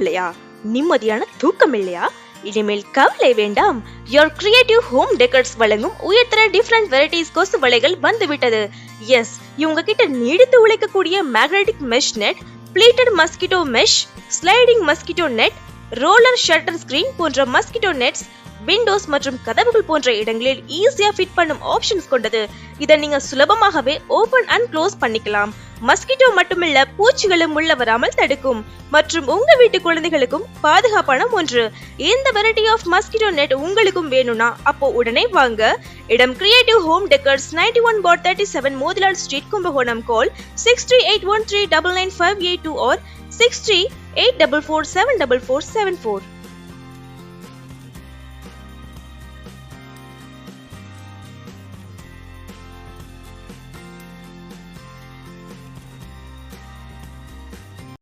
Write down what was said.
இல்லையா? நிம்மதியான தூக்கம் இல்லையா? இனிமேல் கவலை வேண்டாம். யோர் கிரியேட்டிவ் ஹோம் டெக்கர்ஸ் வழங்கும் உயர்தர டிஃபரண்ட் வெரைட்டிஸ் கொசு வலைகள் வந்துவிட்டது. எஸ், இவங்க கிட்ட நீடித்து உழைக்கக்கூடிய magnetic mesh net, pleated mosquito mesh, sliding mosquito net, roller shutter screen போன்ற மஸ்கிட்டோ நெட்ஸ் விண்டோஸ் மற்றும் கதவுகள் போன்ற இடங்களில் ஈஸியா ஃபிட் பண்ணும் ஆப்ஷன்ஸ் கொண்டது. இதை நீங்க சுலபமாகவே ஓபன் அண்ட் க்ளோஸ் பண்ணிக்கலாம். மஸ்கிட்டோ மட்டுமில்ல, பூச்சிகளும் உள்ள வராமல் தடுக்கும் மற்றும் உங்க வீட்டு குழந்தைகளுக்கும் பாதுகாப்பான ஒன்று. இந்த வெரைட்டி ஆஃப் மஸ்கிட்டோ நெட் உங்களுக்கும் வேணும்னா அப்போ உடனே வாங்க. இடம் creative home decors, 91/37 Motilal street, Kumbakonam. Call 6381399582 or 6384474474.